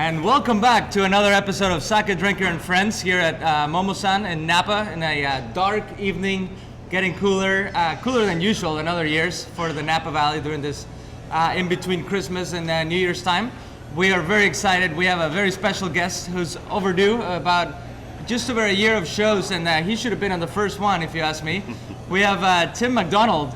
And welcome back to another episode of Sake Drinker and Friends here at Momo-san in Napa in a dark evening, getting cooler than usual in other years for the Napa Valley during this in between Christmas and New Year's time. We are very excited. We have a very special guest who's overdue, about just over a year of shows, and he should have been on the first one if you ask me. We have Tim McDonald,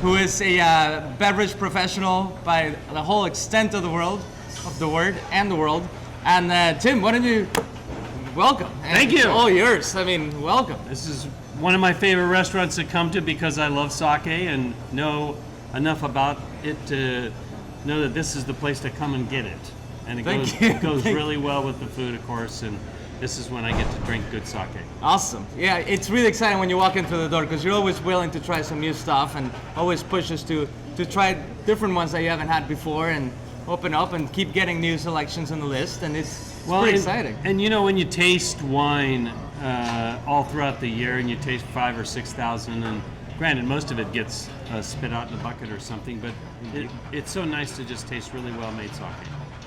who is a beverage professional by the whole extent of the world. Of the word and the world. And Tim, why don't you welcome? Thank you. It's all yours. I mean, welcome. This is one of my favorite restaurants to come to because I love sake and know enough about it to know that this is the place to come and get it. And it goes really well with the food, of course, and this is when I get to drink good sake. Awesome. Yeah, it's really exciting when you walk in through the door because you're always willing to try some new stuff and always push us to try different ones that you haven't had before and open up and keep getting new selections on the list, and it's pretty exciting. And you know, when you taste wine all throughout the year and you taste 5,000 or 6,000, and granted most of it gets spit out in a bucket or something, but it's so nice to just taste really well made sake.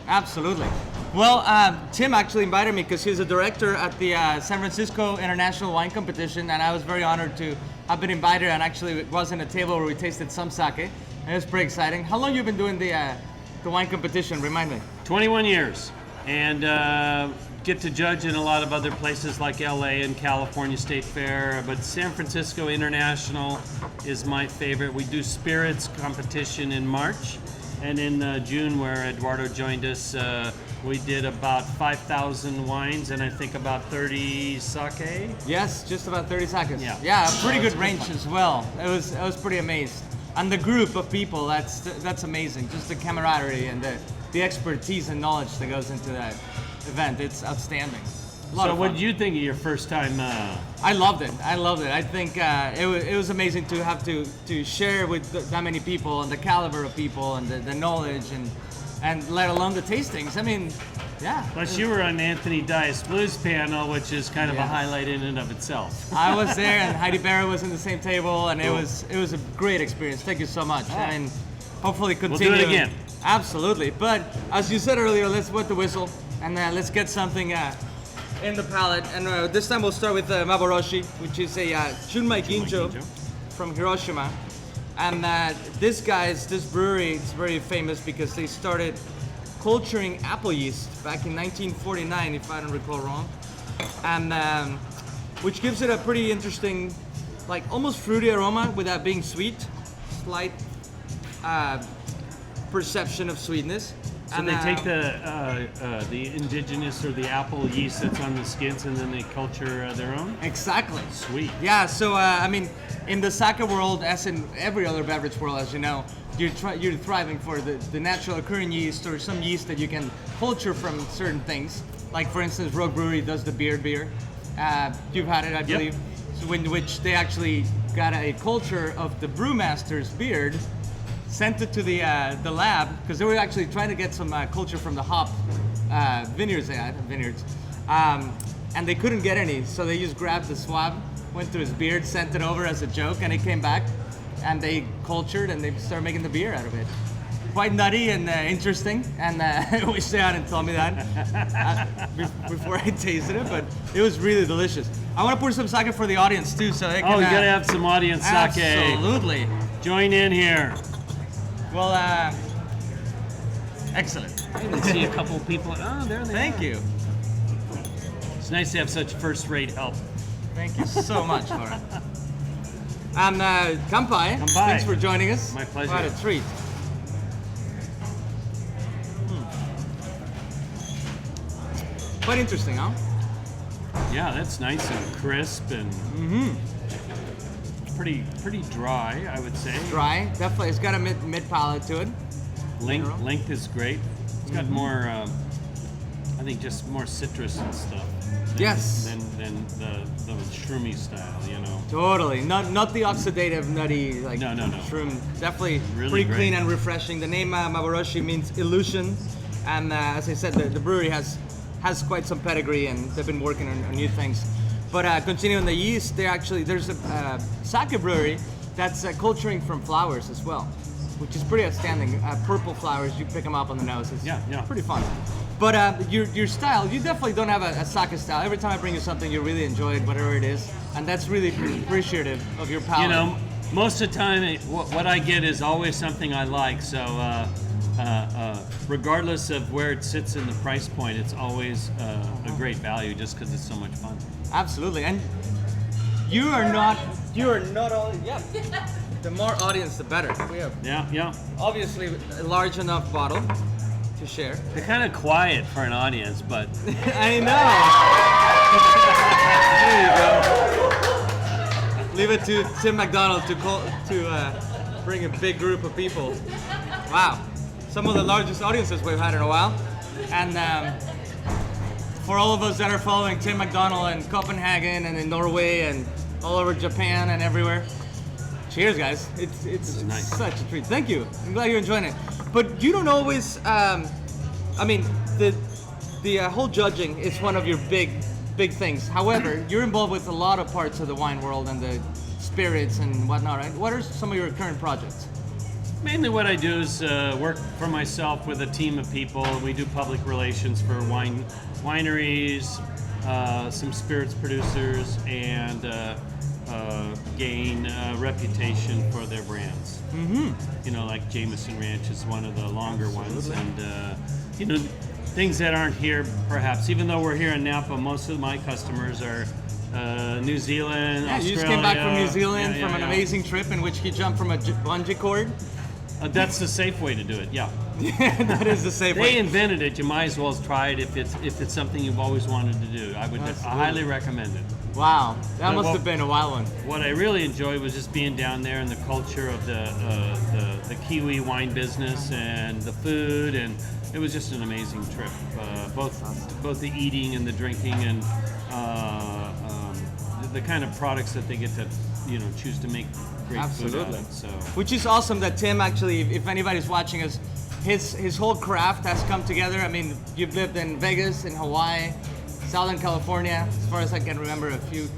Absolutely. Well, Tim actually invited me because he's a director at the San Francisco International Wine Competition, and I was very honored to have been invited, and actually it was in a table where we tasted some sake, and it was pretty exciting. How long have you been doing the wine competition? Remind me. 21 years, and get to judge in a lot of other places like LA and California State Fair, but San Francisco International is my favorite. We do spirits competition in March, and in June, where Eduardo joined us, we did about 5,000 wines and I think about 30 sake. Yes, just about 30 sakes. Yeah, a pretty good range as well. I was pretty amazed. And the group of people, that's amazing. Just the camaraderie and the expertise and knowledge that goes into that event. It's outstanding. So what did you think of your first time? I loved it. I think it was amazing to have to share with that many people and the caliber of people and the knowledge and let alone the tastings. I mean, yeah. Plus you were on Anthony Dice Blues panel, which is kind of a highlight in and of itself. I was there, and Heidi Berra was in the same table, and it was a great experience. Thank you so much. I mean, hopefully continue. We'll do it again. Absolutely. But as you said earlier, let's wet the whistle and let's get something in the palate. And this time we'll start with Maboroshi, which is a Chunmai Ginjo from Hiroshima. And this brewery is very famous because they started culturing apple yeast back in 1949, if I don't recall wrong, and which gives it a pretty interesting, like almost fruity aroma without being sweet, slight perception of sweetness. So and they take the indigenous or the apple yeast that's on the skins and then they culture their own? Exactly. Sweet. Yeah, so I mean, in the sake world, as in every other beverage world, as you know, you're thriving for the natural occurring yeast or some yeast that you can culture from certain things. Like for instance, Rogue Brewery does the beer. You've had it, I believe. So in which they actually got a culture of the brewmaster's beard, sent it to the lab because they were actually trying to get some culture from the hop vineyards they had, and they couldn't get any. So they just grabbed the swab, went to his beard, sent it over as a joke, and it came back. And they cultured and they started making the beer out of it. Quite nutty and interesting, and I wish they hadn't told me that before I tasted it, but it was really delicious. I want to pour some sake for the audience too, so they can. Oh, you gotta have some audience sake. Absolutely. Join in here. Well, excellent. I can see a couple of people. Oh, there they are. Thank you. It's nice to have such first-rate help. Thank you so much, Laura. And Kampai, thanks for joining us. My pleasure. Quite a treat. Quite interesting, huh? Yeah, that's nice and crisp and pretty dry, I would say. Dry, definitely. It's got a mid palate to it. Length is great. It's got more, I think, just more citrus and stuff. Than the shroomy style, you know. Totally, not the oxidative, nutty like no. shroom. Definitely really pretty great. Clean and refreshing. The name Maboroshi means illusion, and as I said, the brewery has quite some pedigree, and they've been working on new things. But continuing the yeast, there's a sake brewery that's culturing from flowers as well, which is pretty outstanding. Purple flowers, you pick them up on the nose. It's pretty fun. But your style, you definitely don't have a sake style. Every time I bring you something, you really enjoy it, whatever it is, and that's really appreciative of your palate. You know, most of the time, what I get is always something I like. So regardless of where it sits in the price point, it's always a great value just because it's so much fun. Absolutely, and you are not only the more audience, the better. We have obviously a large enough bottle to share. They're kind of quiet for an audience, but I know. There you go. Leave it to Tim McDonald to bring a big group of people. Wow, some of the largest audiences we've had in a while, and for all of us that are following Tim McDonald in Copenhagen and in Norway and all over Japan and everywhere. Cheers, guys. It's nice. Such a treat. Thank you. I'm glad you're enjoying it. But you don't always, I mean, the whole judging is one of your big things. However, you're involved with a lot of parts of the wine world and the spirits and whatnot, right? What are some of your current projects? mainly what I do is work for myself with a team of people. We do public relations for wineries, some spirits producers, and gain reputation for their brands. Mm-hmm. You know, like Jameson Ranch is one of the longer ones, and you know, things that aren't here perhaps. Even though we're here in Napa, most of my customers are New Zealand, Australia. You just came back from New Zealand from an amazing trip in which you jumped from a bungee cord. That's the safe way to do it. Yeah. That is the safe way. They invented it. You might as well try it if it's something you've always wanted to do. I highly recommend it. Wow, that must have been a wild one. What I really enjoyed was just being down there and the culture of the Kiwi wine business and the food, and it was just an amazing trip. Both the eating and the drinking and the kind of products that they get to choose to make great food out of. So, which is awesome that Tim actually, if anybody's watching us, his whole craft has come together. I mean, you've lived in Vegas, in Hawaii, Southern California, as far as I can remember, a few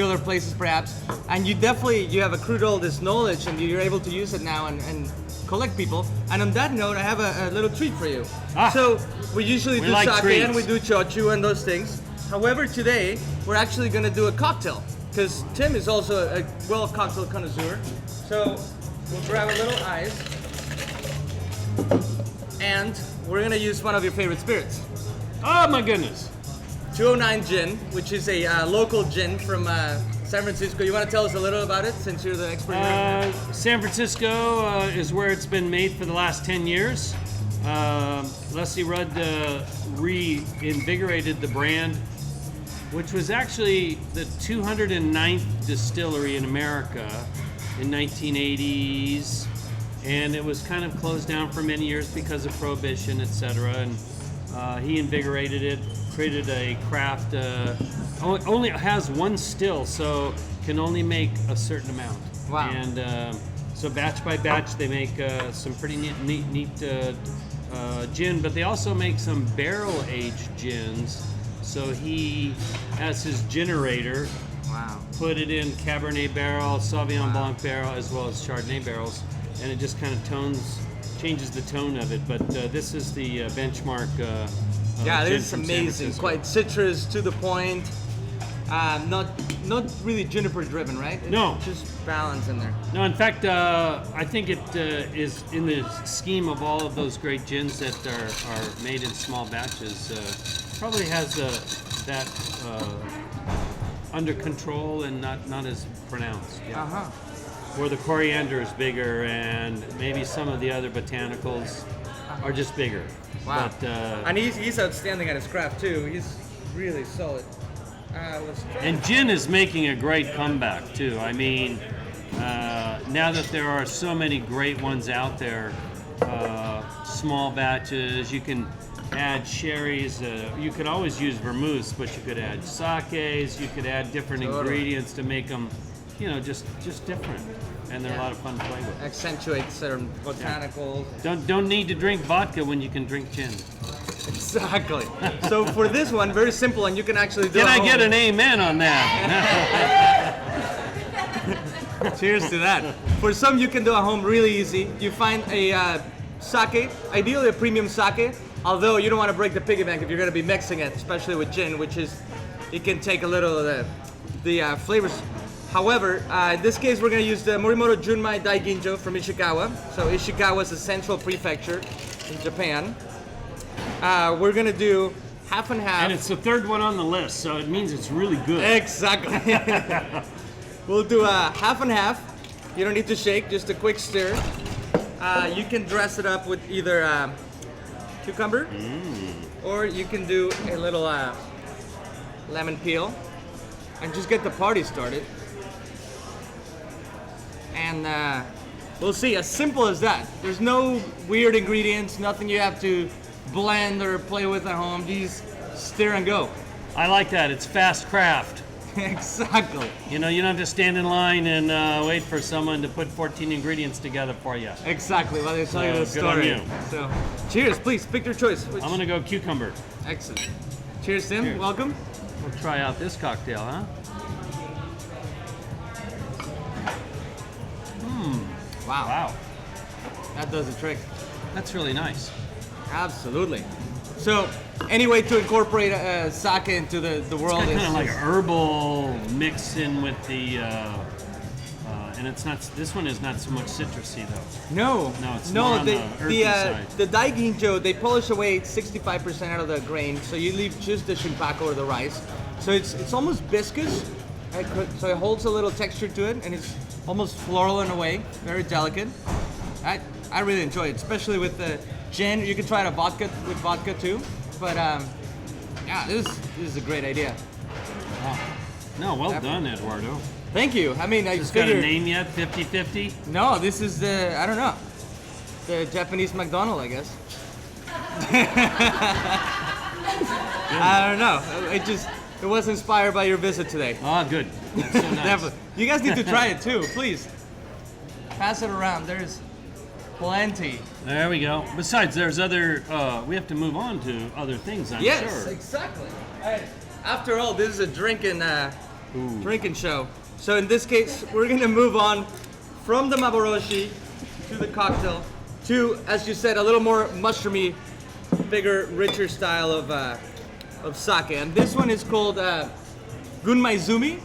other places perhaps, and you have accrued all this knowledge and you're able to use it now and collect people. And on that note, I have a little treat for you. So we usually do like sake treats. and we do chochu and those things. However, today we're actually going to do a cocktail because Tim is also a cocktail connoisseur. So we'll grab a little ice and we're going to use one of your favorite spirits. Oh my goodness. 209 Gin, which is a local gin from San Francisco. You want to tell us a little about it since you're the expert here? San Francisco is where it's been made for the last 10 years. Leslie Rudd reinvigorated the brand, which was actually the 209th distillery in America in 1980s. And it was kind of closed down for many years because of Prohibition, etc. And he invigorated it, created a craft, only has one still, so can only make a certain amount. Wow. And so batch by batch, they make some pretty neat gin, but they also make some barrel-aged gins. So he has his generator, put it in Cabernet barrel, Sauvignon Blanc barrel, as well as Chardonnay barrels, and it just kind of changes the tone of it. But this is the benchmark. This is amazing. Quite citrus, to the point. Not really juniper driven, right? No. Just balance in there. No, in fact, I think it is in the scheme of all of those great gins that are made in small batches. Probably has that under control and not as pronounced. Yeah. Where the coriander is bigger and maybe some of the other botanicals are just bigger. Wow. But, and he's outstanding at his craft too. He's really solid. And gin is making a great comeback too. I mean, now that there are so many great ones out there, small batches, you can add sherries. You could always use vermouths, but you could add sakes. You could add different ingredients to make them, just different. And they're a lot of fun to play with. Accentuate certain botanicals. Don't need to drink vodka when you can drink gin. Exactly. So for this one, very simple, and you can actually do. Can I get an amen on that? Cheers to that. For some, you can do at home really easy. You find a sake, ideally a premium sake, Although you don't want to break the piggy bank if you're going to be mixing it, especially with gin, which is, it can take a little of the flavors. However, in this case, we're going to use the Morimoto Junmai Daiginjo from Ishikawa. So Ishikawa is a central prefecture in Japan. We're going to do half and half. And it's the third one on the list, so it means it's really good. Exactly. We'll do half and half. You don't need to shake, just a quick stir. You can dress it up with either cucumber, or you can do a little lemon peel, and just get the party started. And we'll see, as simple as that. There's no weird ingredients, nothing you have to blend or play with at home. You just stir and go. I like that. It's fast craft. Exactly. You know, you don't have to stand in line and wait for someone to put 14 ingredients together for you. Exactly, while they tell you the Good on story. you. So, cheers, please, pick your choice. Which... I'm gonna go cucumber. Excellent. Cheers, Tim. Cheers. Welcome. We'll try out this cocktail, huh? Wow. Wow, That does the trick. that's really nice. Absolutely. So, any way to incorporate sake into the world It's is kind of like herbal mix in with the, and it's not. This one is not so much citrusy though. No, it's more on the earthy side. The daiginjo, they polish away 65% out of the grain, so you leave just the shinpaku or the rice. So it's almost viscous, right? So it holds a little texture to it, and it's almost floral in a way, very delicate. I really enjoy it, especially with the gin. You can try it with vodka too, but yeah, this is a great idea. No, well done, Eduardo. Thank you. I mean, I Just got a figured. name yet? 50-50? No, this is I don't know, the Japanese McDonald, I guess. I don't know. It was inspired by your visit today. Oh, good. That's so nice. Definitely. You guys need to try it too, please. Pass it around. There's plenty. There we go. Besides, there's other. We have to move on to other things, I'm Yes, sure. exactly. After all, this is a drinking show. So in this case, we're gonna move on from the maboroshi to the cocktail to, as you said, a little more mushroomy, bigger, richer style of sake. And this one is called Gunmaizumi.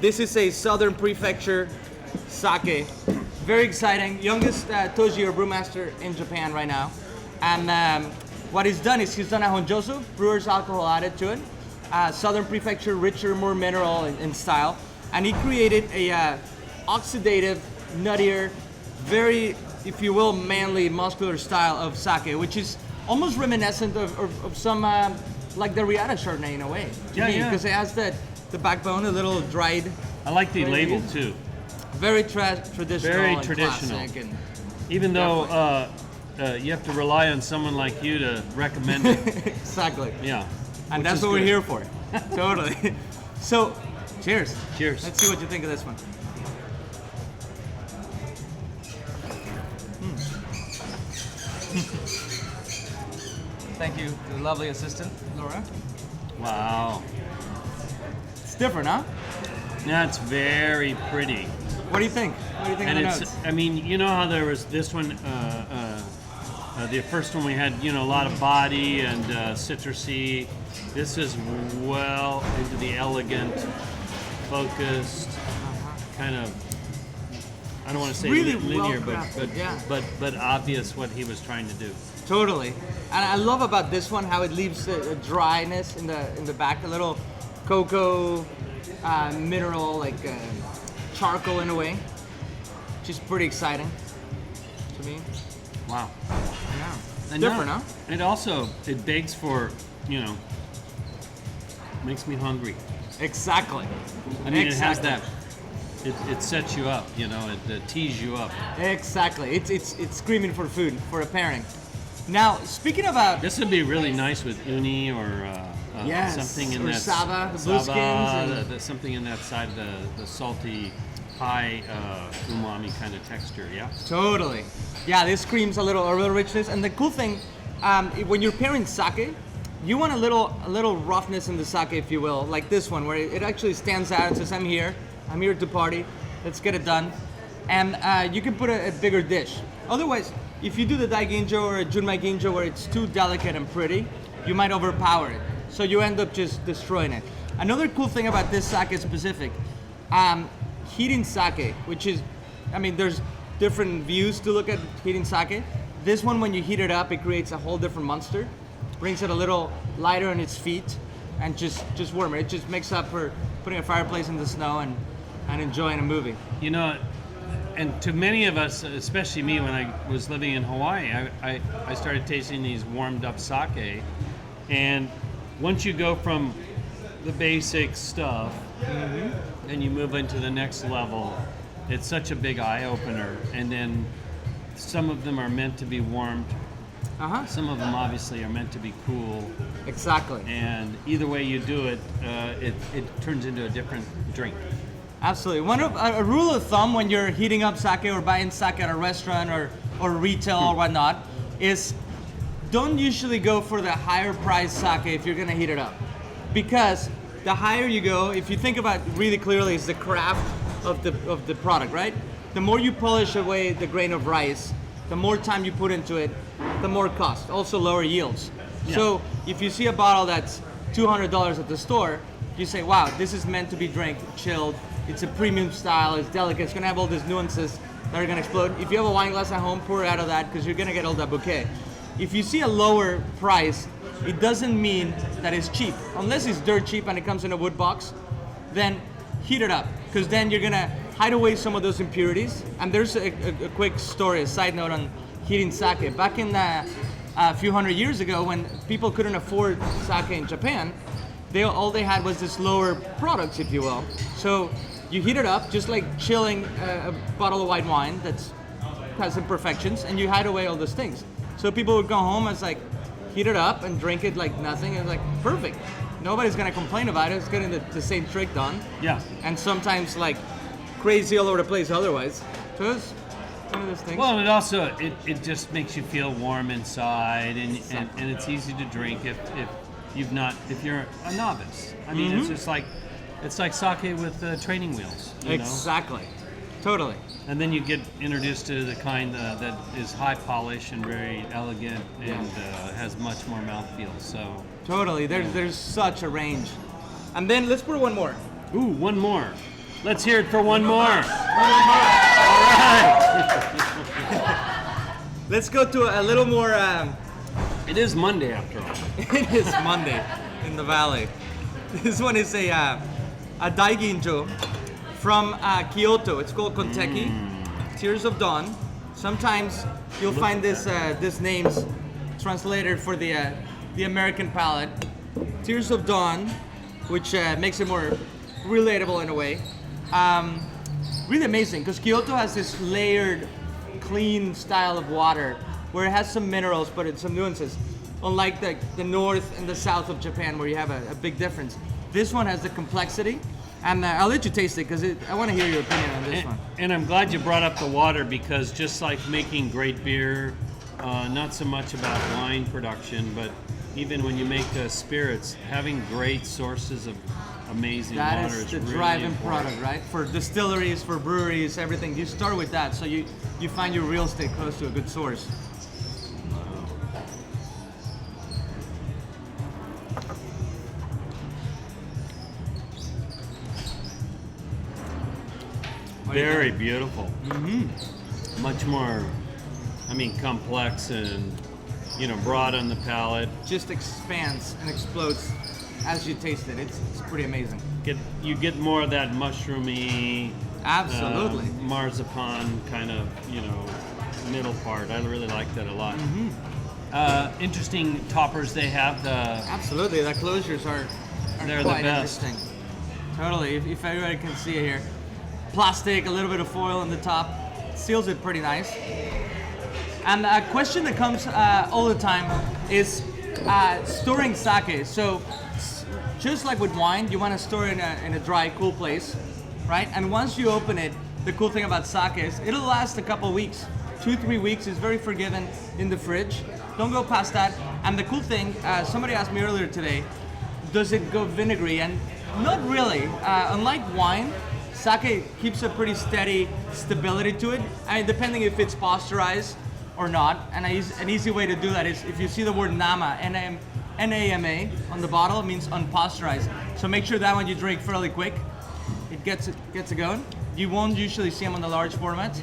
This is a southern prefecture sake. Very exciting. Youngest Toji or brewmaster in Japan right now. And what he's done is he's done a honjosu, brewer's alcohol added to it. Southern prefecture, richer, more mineral in style. And he created a oxidative, nuttier, very, if you will, manly, muscular style of sake, which is almost reminiscent of some, like the Riata Chardonnay in a way. Yeah. Because it has the backbone, a little dried. I like the Very label good. too. Very traditional. Very and traditional. classic and Even though you have to rely on someone like you to recommend it. exactly. Yeah. And Which that's is what we're good. here for. Totally. So, cheers. Cheers. Let's see what you think of this one. Thank you to the lovely assistant, Laura. Wow. It's different, huh? That's very pretty. What do you think? What do you think And of the it's, notes? I mean, you know how there was this one, the first one we had, a lot of body and citrusy. This is well into the elegant, focused, kind of, I don't want to say Really linear, well-crafted, yeah. but obvious what he was trying to do. Totally. And I love about this one how it leaves a dryness in the back, a little cocoa, mineral, like charcoal in a way, which is pretty exciting to me. Wow. Yeah. And Different, now, huh? It also, it begs for, makes me hungry. Exactly. I mean, it has Exactly. that, it sets you up, it tees you up. Exactly. It's screaming for food, for a pairing. Now, speaking about This would be really nice with uni or Yes, something in or that saba, the blueskins and- something in that side of the salty, high umami kind of texture. Yeah. totally, yeah, this screams a little richness. And the cool thing, when you're pairing sake, you want a little roughness in the sake, if you will, like this one, where it actually stands out and says, I'm here to party, let's get it done. And you can put a bigger dish. Otherwise, if you do the Daiginjo or a Junmai Ginjo where it's too delicate and pretty, you might overpower it. So you end up just destroying it. Another cool thing about this sake specific, heating sake, which is, I mean, there's different views to look at heating sake. This one, when you heat it up, it creates a whole different monster. Brings it a little lighter on its feet and just warmer. It just makes up for putting a fireplace in the snow and enjoying a movie. You know, and to many of us, especially me when I was living in Hawaii, I started tasting these warmed up sake. And once you go from the basic stuff and you move into the next level, it's such a big eye opener. And then some of them are meant to be warmed. Some of them obviously are meant to be cool. Exactly. And either way you do it, it turns into a different drink. Absolutely. A rule of thumb when you're heating up sake or buying sake at a restaurant or retail or whatnot is don't usually go for the higher priced sake if you're gonna heat it up. Because the higher you go, if you think about it really clearly, it's the craft of the product, right? The more you polish away the grain of rice, the more time you put into it, the more cost. Also lower yields. Yeah. So if you see a bottle that's $200 at the store, you say, wow, this is meant to be drank chilled. It's a premium style, it's delicate, it's gonna have all these nuances that are gonna explode. If you have a wine glass at home, pour out of that because you're gonna get all that bouquet. If you see a lower price, it doesn't mean that it's cheap. Unless it's dirt cheap and it comes in a wood box, then heat it up because then you're gonna hide away some of those impurities. And there's a quick story, a side note on heating sake. Back in a few hundred years ago when people couldn't afford sake in Japan, all they had was this lower products, if you will. So you heat it up, just like chilling a bottle of white wine that has imperfections, and you hide away all those things. So people would go home and like heat it up and drink it like nothing, and like perfect. Nobody's gonna complain about it. It's getting the same trick done. Yeah. And sometimes like crazy all over the place otherwise. So it's one of those things. Well, it also it just makes you feel warm inside, and it's easy to drink if you're a novice. I mean, it's just like sake with training wheels. You exactly. Totally. And then you get introduced to the kind that is high polish and very elegant and has much more mouthfeel. So totally. There's such a range. And then let's pour one more. Ooh, one more. Let's hear it for one more. All right. Let's go to a little more. It is Monday after all. It is Monday in the valley. This one is a Daiginjo from Kyoto. It's called Konteki. Tears of Dawn. Sometimes you'll find this names translated for the American palate. Tears of Dawn, which makes it more relatable in a way. Really amazing because Kyoto has this layered, clean style of water where it has some minerals but it's some nuances. Unlike the north and the south of Japan where you have a big difference. This one has the complexity. And I'll let you taste it because I want to hear your opinion on this one. And I'm glad you brought up the water because just like making great beer, not so much about wine production, but even when you make spirits, having great sources of amazing water is That is the really driving important. product, right? For distilleries, for breweries, everything. You start with that, so you find your real estate close to a good source. Very beautiful. Much more, complex and, broad on the palate. Just expands and explodes as you taste it. It's pretty amazing. You get more of that mushroomy, absolutely, marzipan kind of, middle part. I really like that a lot. Interesting toppers they have. Absolutely, the closures are they're quite the best. interesting. Totally, if everybody can see it here. Plastic, a little bit of foil on the top, seals it pretty nice. And a question that comes all the time is storing sake. So just like with wine, you want to store it in a dry, cool place, right? And once you open it, the cool thing about sake is it'll last a couple weeks. 2-3 weeks is very forgiving in the fridge. Don't go past that. And the cool thing, somebody asked me earlier today, does it go vinegary? And not really. Unlike wine, sake keeps a pretty steady stability to it. I mean, depending if it's pasteurized or not. And an easy way to do that is if you see the word NAMA, N-A-M-A on the bottle, it means unpasteurized. So make sure that when you drink fairly quick, it gets it going. You won't usually see them on the large formats,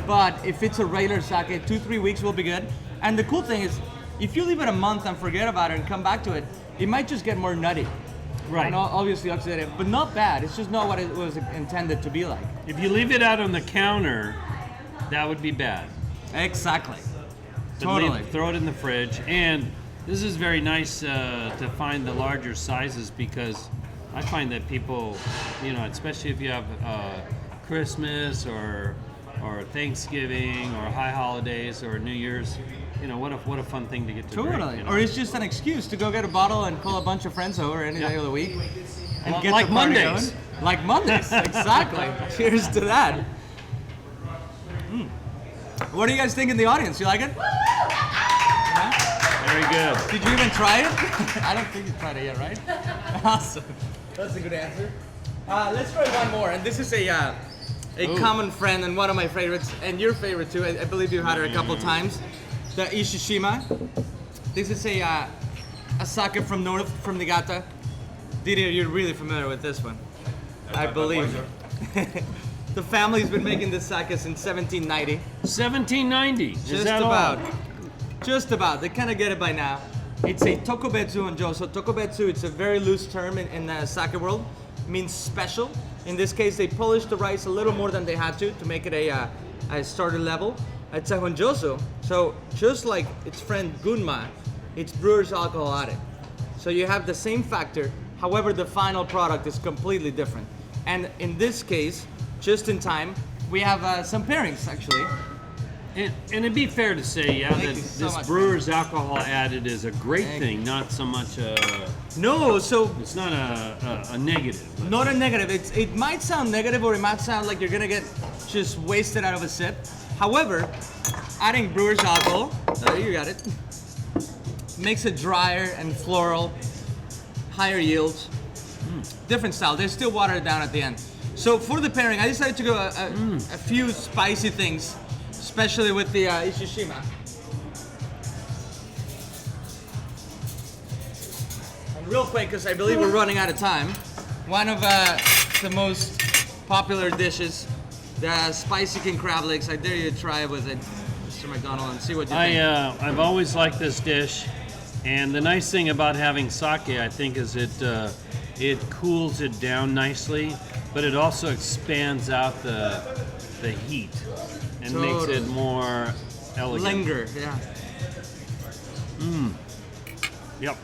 but if it's a regular sake, 2-3 weeks will be good. And the cool thing is, if you leave it a month and forget about it and come back to it, it might just get more nutty. Right. And obviously oxidative, but not bad. It's just not what it was intended to be like. If you leave it out on the counter, that would be bad. Exactly. But Totally. throw it in the fridge. And this is very nice to find the larger sizes, because I find that people, especially if you have Christmas or Thanksgiving or high holidays or New Year's, what a fun thing to get to drink. Totally. Or it's just an excuse to go get a bottle and call a bunch of friends over any day of the week. And get like the party Mondays. going. Like Mondays, exactly. Cheers to that. What do you guys think in the audience? You like it? Very good. Did you even try it? I don't think you tried it yet, right? Awesome. That's a good answer. Let's try one more. And this is a common friend and one of my favorites, and your favorite too. I believe you've had her a couple times. The Ishishima. This is a sake from Niigata. Didier, you're really familiar with this one, I believe. The family's been making this sake since 1790. 1790. Is that all? Just about. They kind of get it by now. It's a tokobetsu onjo. So tokobetsu, it's a very loose term in the sake world. It means special. In this case, they polished the rice a little more than they had to make it a starter level. It's a honjoso. So just like its friend Gunma, it's brewer's alcohol added. So you have the same factor. However, the final product is completely different. And in this case, just in time, we have some pairings actually. And it'd be fair to say, that so this brewer's alcohol added is a great thing, not so much No, so it's not a negative. not a negative. It might sound negative, or it might sound like you're gonna get just wasted out of a sip. However, adding brewer's alcohol, you got it, makes it drier and floral, higher yields, different style. They still water it down at the end. So for the pairing, I decided to go a few spicy things, especially with the Ishishima. And real quick, because I believe we're running out of time, one of the most popular dishes, the spicy king crab legs. I dare you to try it with it, Mr. McDonald, and see what you think. I've always liked this dish, and the nice thing about having sake, I think, is it cools it down nicely, but it also expands out the heat and makes it more elegant. Linger, yeah. Yep.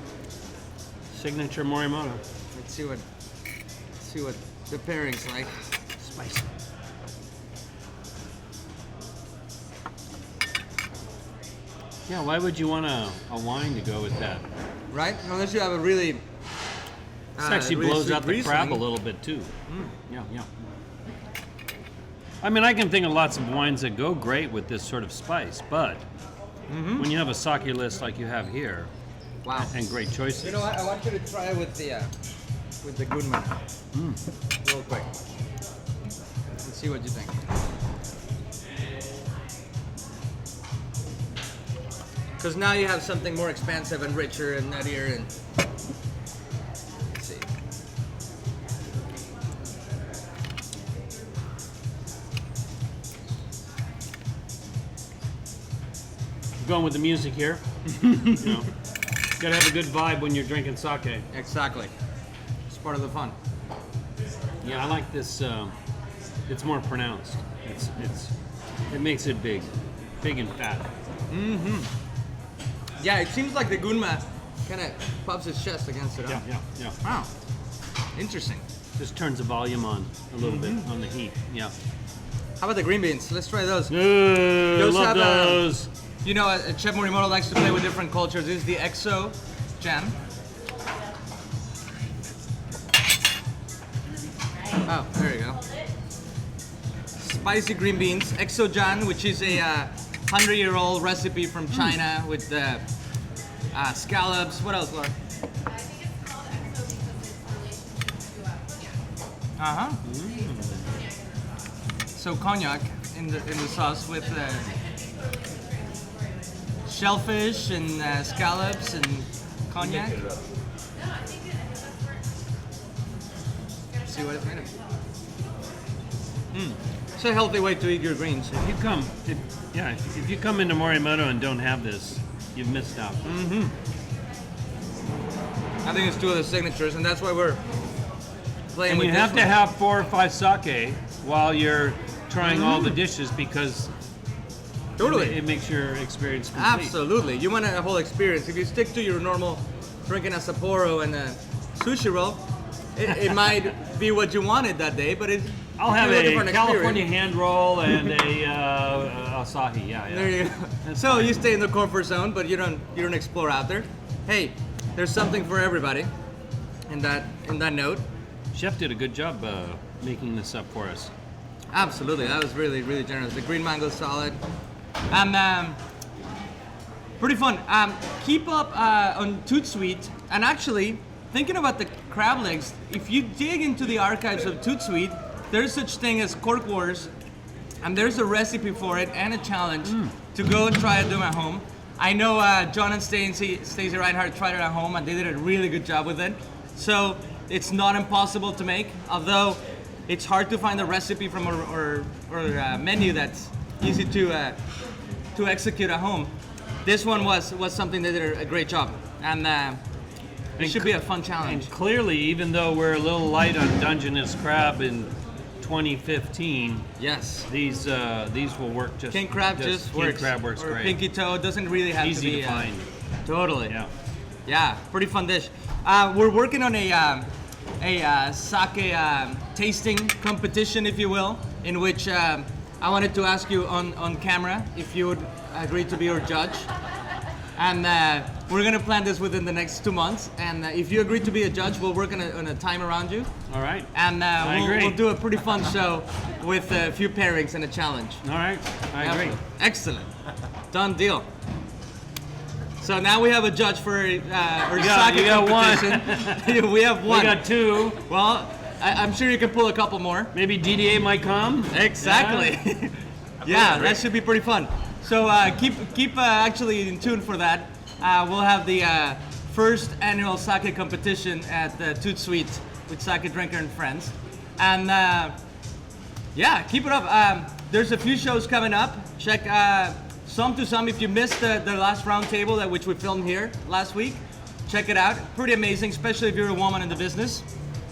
Signature Morimoto. Let's see what the pairing's like. Spicy. Yeah, why would you want a wine to go with that? Right? Unless you have a really... This actually really blows sweet out the crab a Riesling. little bit too. Yeah. I mean, I can think of lots of wines that go great with this sort of spice, but when you have a sake list like you have here, Wow. and great choices. You know what? I want you to try with the Goodman. Real quick. Let's see what you think. Because now you have something more expansive and richer and nuttier and... Let's see. Going with the music here. Gotta have a good vibe when you're drinking sake. Exactly. It's part of the fun. Yeah, I like this. It's more pronounced. It makes it big and fat. Yeah, it seems like the Gunma kind of puffs his chest against it. Huh? Yeah. Wow. Interesting. Just turns the volume on a little bit on the heat. Yeah. How about the green beans? Let's try those. Ooh, Those love have, those. You know, Chef Morimoto likes to play with different cultures. This is the EXO jam. Oh, there you go. Spicy green beans. EXO jan, which is a 100-year-old recipe from China with scallops. What else, Laura? I think it's called EXO because it's related to So cognac in the sauce with shellfish and scallops and cognac. No, I think that's worth. See what it's made of. It's a healthy way to eat your greens. If you come into Morimoto and don't have this, you've missed out. I think it's two of the signatures, and that's why we're playing And with you this have to one. have 4 or 5 sake while you're trying all the dishes because Totally. it makes your experience complete. Absolutely. You want a whole experience. If you stick to your normal drinking a Sapporo and a sushi roll, it might be what you wanted that day, but I'll have you're looking for a an California experience. hand roll and a Asahi. Yeah. There you go. That's So fine. you stay in the comfort zone, but you don't explore out there. Hey, there's something for everybody. In that note, Chef did a good job making this up for us. absolutely, that was really really generous. The green mango salad, and pretty fun. Keep up on ToutSuite, and actually thinking about the crab legs. If you dig into the archives of ToutSuite, there's such thing as Cork Wars, and there's a recipe for it and a challenge to go and try it them at home. I know John and Stacey Reinhardt tried it at home, and they did a really good job with it. So it's not impossible to make, although it's hard to find a recipe from or menu that's easy to execute at home. This one was something they did a great job, and it should be a fun challenge. And clearly, even though we're a little light on Dungeness crab in 2015, Yes. these will work just. King crab just King works. crab works or great. Pinky toe doesn't really have Easy to be to find. Totally. Yeah. Yeah, pretty fun dish. We're working on a sake tasting competition, if you will, in which I wanted to ask you on camera if you would agree to be our judge. And we're gonna plan this within the next 2 months. And if you agree to be a judge, we'll work on a time around you. All right. And I agree. we'll do a pretty fun show with a few pairings and a challenge. All right. I agree. Excellent. Done deal. So now we have a judge for our You sake got one. competition. We have one. We got 2. Well, I'm sure you can pull a couple more. Maybe DDA might come. Exactly. Yeah, that should be pretty fun. So keep actually in tune for that. We'll have the first annual sake competition at the ToutSuite with Sake Drinker and Friends. And yeah, keep it up. There's a few shows coming up. Check Some to Some if you missed the last round table which we filmed here last week. Check it out. Pretty amazing, especially if you're a woman in the business.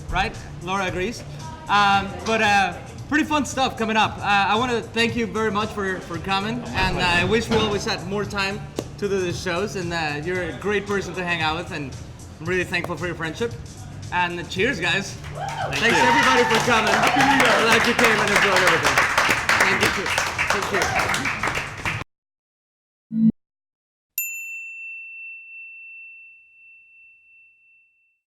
Right? Laura agrees. But pretty fun stuff coming up. I want to thank you very much for coming, and I wish we always had more time to do these shows. And you're a great person to hang out with, and I'm really thankful for your friendship. And cheers, guys! Thanks everybody for coming. Glad you came and enjoyed everything. Thank you. Thank you.